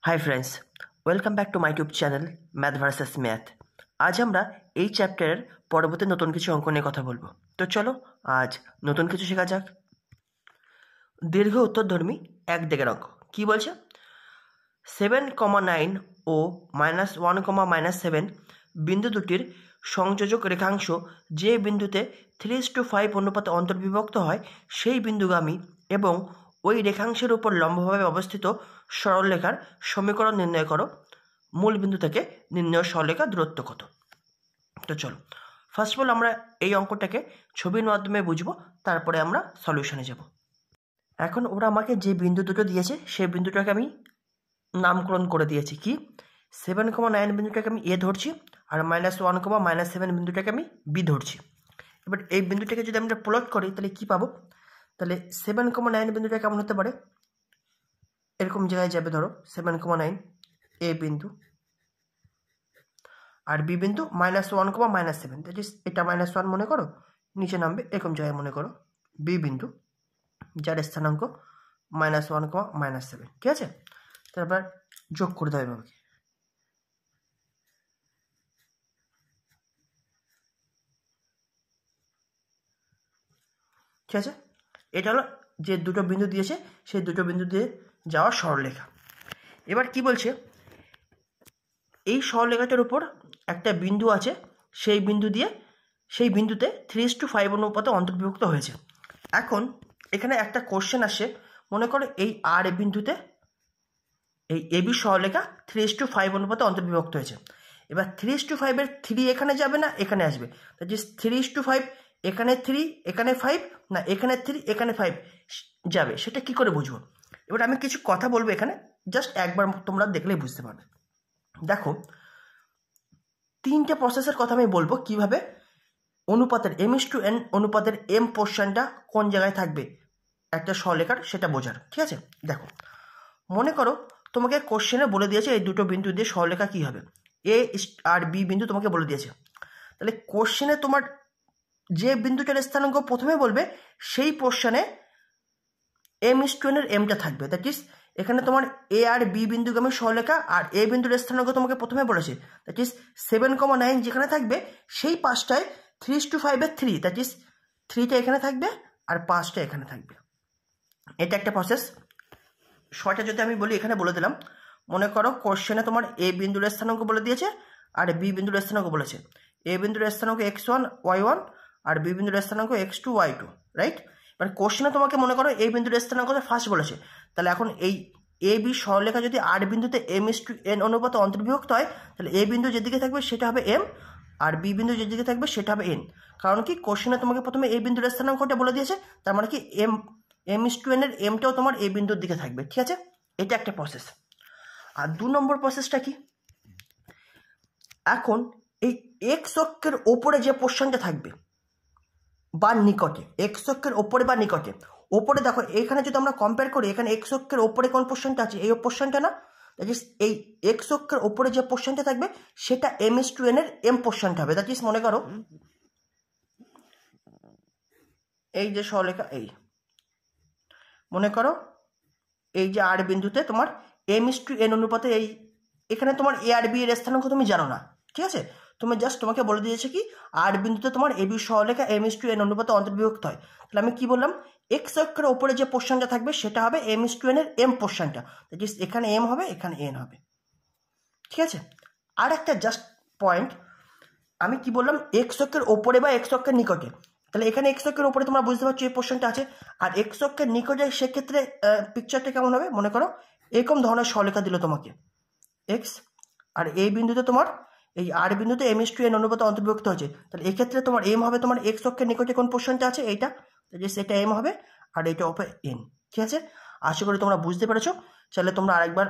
Hi friends, welcome back to my YouTube channel math versus math. আজ আমরা এই চ্যাপ্টারের পরবর্তী নতুন কিছু অঙ্ক নিয়ে কথা বলবো। তো চলো আজ নতুন কিছু শেখা যাক। দীর্ঘ উত্তরধর্মী এক দিকের অঙ্ক কি বলছে? 7,9 ও -1,-7 বিন্দু দুটির সংযোজক রেখাংশ যে বিন্দুতে 3:5 অনুপাতে অন্তর্বিভক্ত হয় সেই বিন্দুগামী এবং ওই রেখাংশের উপর লম্বভাবে অবস্থিত সরলরেখার সমীকরণ নির্ণয় করো। মূল বিন্দু থেকে নির্ণয় সরলরেখার দূরত্ব কত? তো চলো ফার্স্ট অফ অল আমরা এই অঙ্কটাকে ছবির মাধ্যমে বুঝবো, তারপরে আমরা সলিউশনে যাব। এখন ওরা আমাকে যে বিন্দু দুটো দিয়েছে সেই বিন্দুটাকে আমি নামকরণ করে দিয়েছি কি, 7,9 বিন্দুটাকে আমি এ ধরছি আর -1,-7 বিন্দুটাকে আমি বি ধরছি। এবার এই বিন্দুটাকে যদি আমরা প্লট করি তাহলে কি পাবো? তাহলে 7,9 বিন্দুটা কেমন হতে পারে? এরকম জায়গায় যাবে, ধরো 7,9 এ বিন্দু আর বি বিন্দু -1,-7, দ্যাট ইজ এটা -1 মনে করো, নিচে নামবে এরকম জায়গায় মনে করো বি বিন্দু, যার স্থানাঙ্ক -1,-7। ঠিক আছে, তারপর যোগ করে দেওয়া এভাবে। ঠিক আছে, এটা হলো যে দুটো বিন্দু দিয়েছে সেই দুটো বিন্দু দিয়ে যাওয়া সরলরেখা। এবার কি বলছে, এই সরলরেখাটার উপর একটা বিন্দু আছে, সেই বিন্দুতে 3:5 অনুপাতে অন্তর্বিভক্ত হয়েছে। এখন এখানে একটা কোশ্চেন আসে, মনে করো এই আর বিন্দুতে এই এবি সরলরেখা 3:5 অনুপাতে অন্তর্বিভক্ত হয়েছে। এবার 3:5 3 এখানে যাবে না এখানে আসবে, দ্যাট ইজ 3:5 এখানে 3 এখানে 5, না এখানে 3 এখানে 5 যাবে, সেটা কি করে বুঝবো? এবার আমি কিছু কথা বলবো এখানে, জাস্ট একবার তোমরা দেখলেই বুঝতে পারবে। দেখো, তিনটে প্রসেসের কথা আমি বলবো কিভাবে অনুপাতের m:n অনুপাতের m পোর্শনটা কোন জায়গায় থাকবে একটা সরলরেখার, সেটা বোঝার। ঠিক আছে, দেখো মনে করো তোমাকে কোশ্চেনে বলে দিয়েছে এই দুটো বিন্দু দিয়ে সরলরেখা কি হবে, এ আর বি বিন্দু তোমাকে বলে দিয়েছে। তাহলে কোশ্চেনে তোমার যে বিন্দুটার স্থানাঙ্ক প্রথমে বলবে সেই পোর্শনে m:n এর mটা থাকবে, দ্যাট ইজ এখানে তোমার এ আর বি বিন্দুগামী সরলরেখা আর এ বিন্দুর স্থানাঙ্ক তোমাকে প্রথমে বলেছে, দ্যাট ইজ 7,9 যেখানে থাকবে সেই পাঁচটায় 3:5 3, দ্যাট ইজ 3টা এখানে থাকবে আর 5টা এখানে থাকবে। এটা একটা প্রসেস। ছয়টা যদি আমি বলি এখানে বলে দিলাম। মনে করো কোশ্চেনে তোমার এ বিন্দুর স্থানাঙ্ক বলে দিয়েছে আর বি বিন্দুর স্থানাঙ্ক বলেছে। এ বিন্দুর স্থানাঙ্ক x1 y1 আর বি বিন্দুর স্থানাঙ্ক x2 y2, রাইট? মানে কোশ্চেনে তোমাকে মনে করো এই বিন্দুর স্থানাঙ্কটা ফার্স্ট বলেছে, তাহলে এখন এই এ বি সরলরেখা যদি আর বিন্দুতে m:n অনুপাতে অন্তর্বিভক্ত হয় তাহলে এ বিন্দু যেদিকে থাকবে সেটা হবে m আর বি বিন্দু যেদিকে থাকবে সেটা হবে n। কারণ কি, কোশ্চেনে তোমাকে প্রথমে এই বিন্দুর স্থানাঙ্কটা বলে দিয়েছে, তার মানে কি m:n এর mটাও তোমার এই বিন্দুর দিকে থাকবে। ঠিক আছে, এটা একটা প্রসেস। আর 2 নম্বর প্রসেসটা কি, এখন এই এক্স অক্ষের ওপরে যে পোর্শনটা থাকবে বা নিকটে, এক্স অক্ষের ওপরে বা নিকটে, ওপরে দেখো এখানে যদি আমরা কম্পেয়ার করি, এখানে এক্স অক্ষের ওপরে কোন পোর্শনটা আছে, এই পোর্শনটা না, দ্যাট ইজ এই এক্স অক্ষের ওপরে যে পোর্শনটা থাকবে সেটা m:n এর m পোর্শনটা হবে। দ্যাট ইজ মনে করো এই যে সরলরেখা, এই মনে করো এই যে আর বিন্দুতে তোমার m:n অনুপাতে এই এখানে তোমার এ আর বি এর স্থানাঙ্ক তুমি জানো না। ঠিক আছে, তুমি জাস্ট তোমাকে বলে দিয়েছে কি আর বিন্দুতে তোমার এবি সরলরেখা m:n অনুপাতে অন্তর্বিভক্ত হয়। তাহলে আমি কি বললাম, এক্স অক্ষের ওপরে যে পোর্শনটা থাকবে সেটা হবে m:n এর m পোর্শনটা, দ্যাট ইজ এখানে m হবে এখানে n হবে। ঠিক আছে, আর একটা জাস্ট পয়েন্ট, আমি কি বললাম এক্স অক্ষের ওপরে বা এক্স অক্ষের নিকটে, তাহলে এখানে এক্স অক্ষের ওপরে তোমরা বুঝতে পারছো এই পোর্শনটা আছে, আর এক্স অক্ষের নিকটে সেক্ষেত্রে পিকচারটা কেমন হবে? মনে করো এরকম ধরনের সরলরেখা দিল তোমাকে এক্স, আর এই বিন্দুতে তোমার এই আর বিন্দুতে m:n অনুপাতে অন্তর্ভুক্ত হয়েছে, তাহলে এক্ষেত্রে তোমার m হবে তোমার এক্স অক্ষের নিকটে কোন পোর্শনটা আছে এইটা, সেটা m হবে আর এইটা হবে n। ঠিক আছে, আশা করি তোমরা বুঝতে পেরেছো। চাইলে তোমরা আরেকবার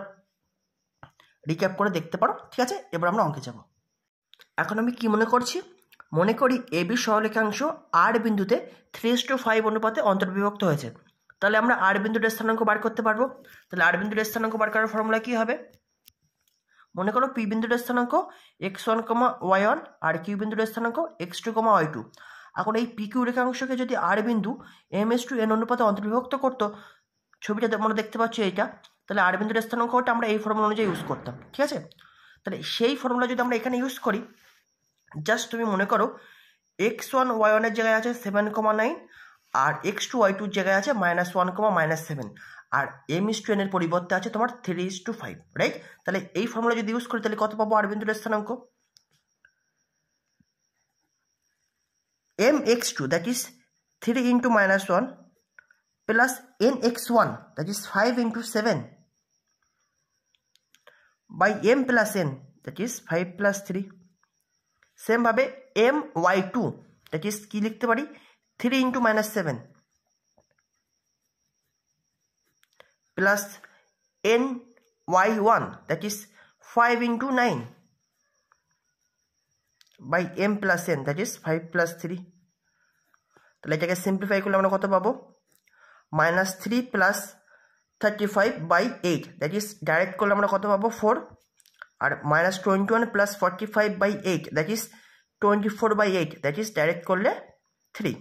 রিক্যাপ করে দেখতে পারো। ঠিক আছে, এবার আমরা অঙ্কে যাব। এখন আমি কি মনে করছি, মনে করি এবি সরলরেখাংশ আর বিন্দুতে 3:5 অনুপাতে অন্তর্বিভক্ত হয়েছে। তাহলে আমরা আর বিন্দুর স্থানাঙ্ক বার করতে পারবো। তাহলে আর বিন্দুর স্থানাঙ্ক বার করার ফর্মুলা কি হবে? মনে করো পি বিন্দুর স্থানাঙ্ক x1, y1 আর কিউ বিন্দুর স্থানাঙ্ক x2, y2। এখন এই পি কিউ রেখাংশকে যদি আর বিন্দু m:n অনুপাতে অন্তর্বিভক্ত করতো, ছবিটা তোমরা দেখতে পাচ্ছ এইটা, তাহলে আর বিন্দুর স্থানাঙ্ক ওটা আমরা এই ফর্মুলা অনুযায়ী ইউজ করতাম, ঠিক আছে। তাহলে সেই ফর্মুলা যদি আমরা এখানে ইউজ করি, জাস্ট তুমি মনে করো x1 y1 জায়গায় আছে 7,9 আর x2 y2 জায়গায় আছে -1, -7 আর m:n এর পরিবর্তে আছে তোমার 3:5, রাইট। তাহলে এই ফর্মুলা যদি ইউজ করি তাহলে কত পাবো আর বিন্দুর স্থানাঙ্ক? mx2 that is 3 into -1 plus nx1 that is 5 into 7 by m plus n that is 5 plus 3। Same ভাবে my2 that is কি লিখতে পারি 3 into -7 plus ny1 that is 5 into 9 by m plus n that is 5 plus 3। তাহলে এটাকে simplify করলে আমরা কত পাবো? -3 plus 35 by 8 that is direct করলে আমরা কত পাবো 4 আর -21 plus 45 by 8 that is 24 by 8 that is direct করলে 3।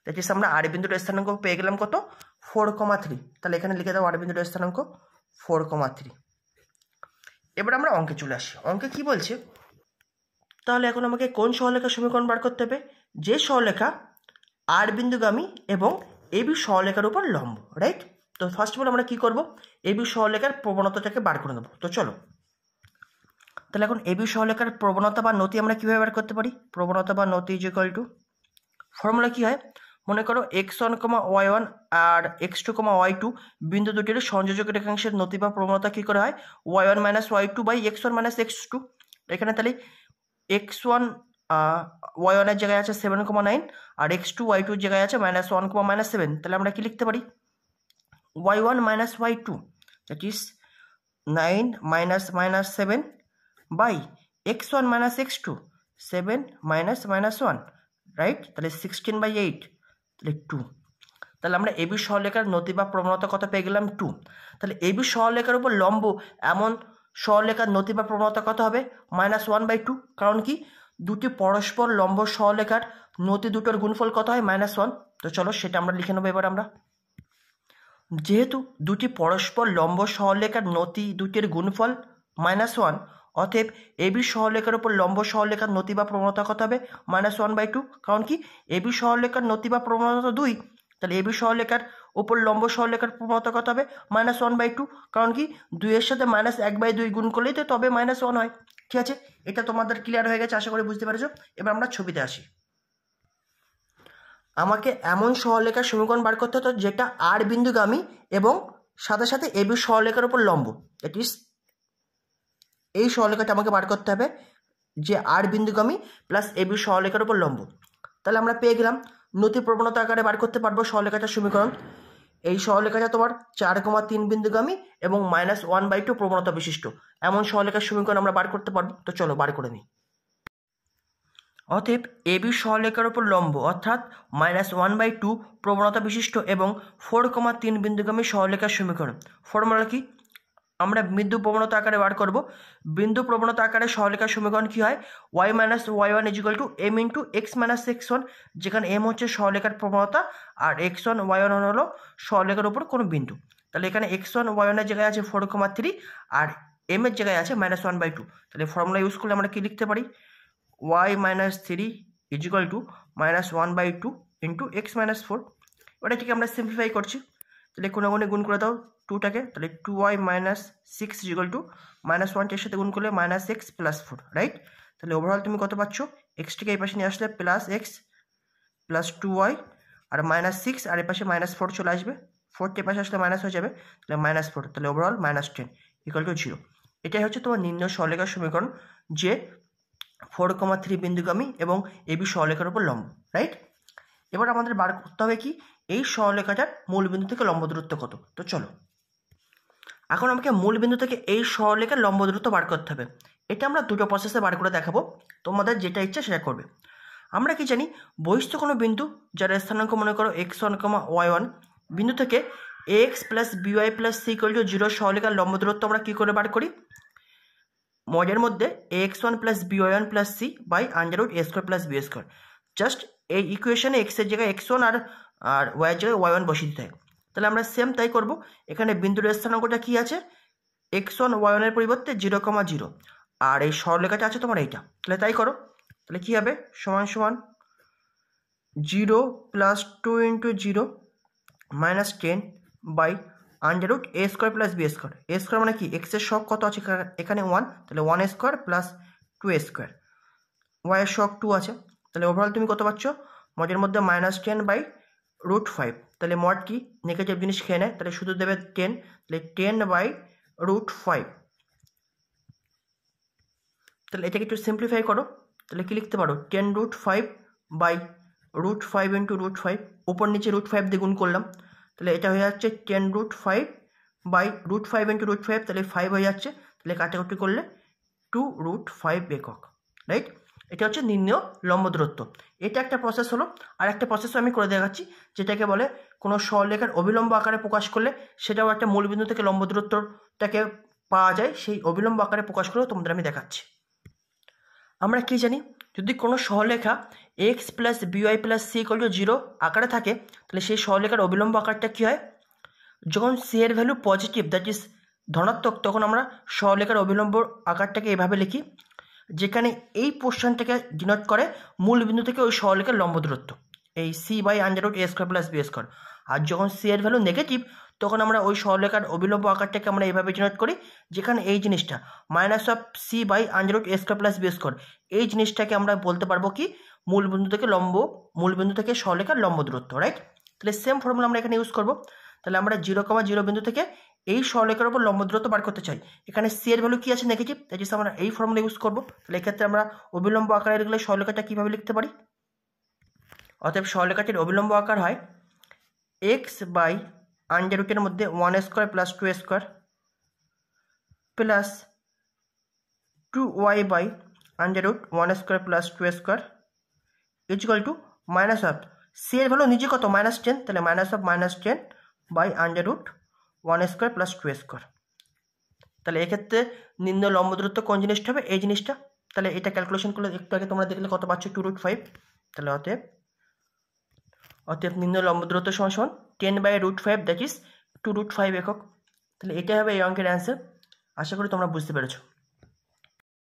that is আমরা আর বিন্দুর স্থানাঙ্ক পেয়ে গেলাম কত 4,3। তাহলে এখানে লিখে দাও আর বিন্দুর স্থানাঙ্ক 4,3। এবার আমরা অঙ্কে চলে আসি। অঙ্কে কি বলছে, তাহলে এখন আমাকে কোন সরলরেখার সমীকরণ বার করতে হবে? যে সরলরেখা আর বিন্দুগামী এবং এবি সরলরেখার উপর লম্ব, রাইট। তো ফার্স্ট অফ অল আমরা কি করব, এবি সরলরেখার প্রবণতাটাকে বার করে নেব। তো চলো, তাহলে এখন এবি সরলরেখার প্রবণতা বা নতি আমরা কিভাবে বার করতে পারি? প্রবণতা বা নতি ইজ ইকুয়াল টু, ফর্মুলা কি হয় মনে করো x1, y1 আর x2, y2 বিন্দু দুটির সংযোজক রেখাংশের নতি বা প্রবণতা কি করে হয় y1 - y2 by x1 - x2। এখানে তাহলে x1 y1 এর জায়গায় আছে 7,9 আর x2 y2 এর জায়গায় আছে -1, -7। তাহলে আমরা কি লিখতে পারি y1 - y2 that is 9 - -7 by x1 - x2 7 - -1, right. তাহলে 16 by 8 তাহলে 2। তাহলে আমরা এবি সরলরেখার নতি বা প্রবণতা কত পেয়ে গেলাম 2। তাহলে এবি সরলরেখার উপর লম্ব এমন সরলরেখার নতি বা প্রবণতা কত হবে -1/2। কারণ কি দুটি পরস্পর লম্ব সরলরেখার নতি দুটোর গুণফল কত হয় -1। তো চলো সেটা আমরা লিখে নেবো এবার আমরা। যেহেতু দুটি পরস্পর লম্ব সরলরেখার নতি দুটির গুণফল -1, অতএব এবি সরলরেখার উপর লম্ব সরলরেখার নতি বা প্রবণতা কত হবে -1/2। কারণ কি এবি সরলরেখার নতি বা প্রবণতা 2, তাহলে এবি সরলরেখার উপর লম্ব সরলরেখার প্রবণতা কত হবে -1/2। কারণ কি 2 এর সাথে -1/2 গুণ করলেই তো তবে -1 হয়। ঠিক আছে, এটা তোমাদের ক্লিয়ার হয়ে গেছে, আশা করি বুঝতে পেরেছো। এবার আমরা ছবিতে আসি। আমাকে এমন সরলরেখার সমীকরণ বার করতে হতো যেটা আর বিন্দুগামী এবং সাথে সাথে এবি সরলরেখার উপর লম্ব। দ্যাট ইজ এই সরলরেখাটা আমাকে বার করতে হবে যে আর বিন্দুগামী প্লাস এবি সরলরেখার উপর লম্ব। তাহলে আমরা পেয়ে গেলাম নতি প্রবণতা আকারে বার করতে পারবো সরলরেখাটার সমীকরণ। এই সরলরেখাটা তোমার 4,3 বিন্দুগামী এবং -1/2 প্রবণতা বিশিষ্ট এমন সরলরেখার সমীকরণ আমরা বার করতে পারবো। তো চলো বার করে নিই। অতএব এবি সরলরেখার উপর লম্ব অর্থাৎ -1/2 প্রবণতা বিশিষ্ট এবং 4,3 বিন্দুগামী সরলরেখার সমীকরণ। ফর্মুলা কি আমরা বিন্দু প্রবণতা আকারে বার করব। বিন্দু প্রবণতা আকারে সরলরেখার সমীকরণ কি হয় y - y1 = m × x - x1, যেখানে m হচ্ছে সরলরেখার প্রবণতা আর x1 y1 হলো সরলরেখার উপর কোনো বিন্দু। তাহলে এখানে x1 y1 এর জায়গায় আছে 4,3 আর m এর জায়গায় আছে -1/2। তাহলে ফর্মুলা ইউজ করলে আমরা কি লিখতে পারি y - 3 = -1/2 × x - 4। ওটাকে আমরা সিম্পলিফাই করছি, তাহলে কোনো গুণ করে দাও 2টাকে, তাহলে 2y - 6 = -1 এর সাথে গুণ করলে -x + 4, রাইট। তাহলে ওভারঅল তুমি কত পাচ্ছ এক্সটাকে এই পাশে নিয়ে আসলে +x + 2y আর -6 আর এই পাশে -4 চলে আসবে, 4টা পাশে আসলে মাইনাস হয়ে যাবে, তাহলে -4, তাহলে ওভারঅল -10 = 0। এটাই হচ্ছে তোমার নিম্ন সরলরেখার সমীকরণ যে 4,3 বিন্দুগামী এবং এবি সরলরেখার উপর লম্ব, রাইট। এবার আমাদের বার করতে হবে কি এই সরলরেখাটার মূল বিন্দু থেকে লম্ব দূরত্ব কত। তো চলো এখন আমাকে মূল বিন্দু থেকে এই সরলরেখার লম্ব দূরত্ব বার করতে হবে। এটা আমরা দুটো প্রসেসে বার করে দেখাবো, তোমাদের যেটা ইচ্ছা সেটা করবে। আমরা কি জানি বহিস্থ কোনো বিন্দু যার স্থানাঙ্ক মনে করো x1, y1 বিন্দু থেকে ax + by + c = 0 সরলরেখার লম্ব দূরত্ব আমরা কি করে বার করি মডের মধ্যে ax1 + by1 + c by √a² + b²। Just এই ইকুয়েশনে x এর জায়গায় x1 আর y এর জায়গায় y1 বসিয়ে দিতে হয়। তাহলে আমরা সেম তাই করব। এখানে বিন্দুর স্থানাঙ্কটা কি আছে, x1 y1 এর পরিবর্তে 0,0, আর এই সরলরেখাটা আছে তোমার এইটা। তাহলে তাই করো। তাহলে কি হবে, সমান সমান 0 + 2 × 0 - 10 বাই √a² + b²। a² মানে কি, x এর সহগ কত আছে এখানে 1, তাহলে 1² + 2a², y এর সহগ 2 আছে। তাহলে ওভারঅল তুমি কত পাচ্ছ, মজের মধ্যে -10 বাই √5। তাহলে মড কি, নেগেটিভ জিনিস খেয়ে নেয়, তাহলে শুধু দেবে 10, তাহলে 10 বাই √5। তাহলে এটাকে একটু সিম্পলিফাই করো। তাহলে কি লিখতে পারো, 10√5 বাই √5 × √5, উপর নিচে √5 দিয়ে গুণ করলাম, তাহলে এটা হয়ে যাচ্ছে 10√5 বাই √5 × √5, তাহলে 5 হয়ে যাচ্ছে। তাহলে কাটাকুটি করলে 2√5 একক, রাইট। এটা হচ্ছে নির্ণেয় লম্ব দূরত্ব। এটা একটা প্রসেস হলো। আর একটা প্রসেসও আমি করে দেখাচ্ছি, যেটাকে বলে কোনো সরলরেখার অবিলম্ব আকারে প্রকাশ করলে সেটাও একটা মূলবিন্দু থেকে লম্ব দূরত্বটাকে পাওয়া যায়, সেই অবিলম্ব আকারে প্রকাশ করেও তোমাদের আমি দেখাচ্ছি। আমরা কি জানি, যদি কোনো সরলরেখা x + by + c = 0 আকারে থাকে, তাহলে সেই সরলরেখার অবিলম্ব আকারটা কী হয়, যখন c এর ভ্যালু পজিটিভ, দ্যাট ইজ ধনাত্মক, তখন আমরা সরলরেখার অবিলম্ব আকারটাকে এভাবে লিখি, যেখানে এই পোর্শনটাকে ডিনোট করে মূল বিন্দু থেকে ওই সরলরেখার লম্ব দূরত্ব, এই c/√a² + b²। আর যখন c এর ভ্যালু নেগেটিভ, তখন আমরা ওই সরলরেখার অবিলম্ব আকারটাকে আমরা এইভাবে ডিনোট করি, যেখানে এই জিনিসটা -c/√a² + b², এই জিনিসটাকে আমরা বলতে পারবো কি, মূল বিন্দু থেকে সরলরেখার লম্ব দূরত্ব, রাইট। তাহলে সেম ফর্মুলা আমরা এখানে ইউজ করব। তাহলে আমরা 0,0 বিন্দু থেকে এই সরলরেখার উপর লম্ব দূরত্ব বার করতে চাই। এখানে c এর ভ্যালু কি আছে, নেগেটিভ, দ্যাট ইজ আমরা এই ফর্মুলা ইউজ করব। তাহলে এক্ষেত্রে আমরা অবিলম্ব আকারে লিখলে সরলরেখাটা কীভাবে লিখতে পারি, অতএব সরলরেখাটির অবিলম্ব আকার হয় x/√এর মধ্যে 1² + 2² plus 2y/√1² + 2² equal to minus of c এর ভ্যালু নিচে কত, -10, তাহলে -10 বাই √1² + 2²। তাহলে এক্ষেত্রে নিম্ন লম্ব দূরত্ব কোন জিনিসটা হবে, এই জিনিসটা। তাহলে এটা ক্যালকুলেশন করলে একটু আগে তোমরা দেখলে কত পাচ্ছ, 2√5। তাহলে অতএব নিম্ন লম্ব দূরত্ব সমান 10/√5, দ্যাট ইজ 2√5 একক। তাহলে এটাই হবে এই অঙ্কের অ্যান্সার। আশা করি তোমরা বুঝতে পেরেছো।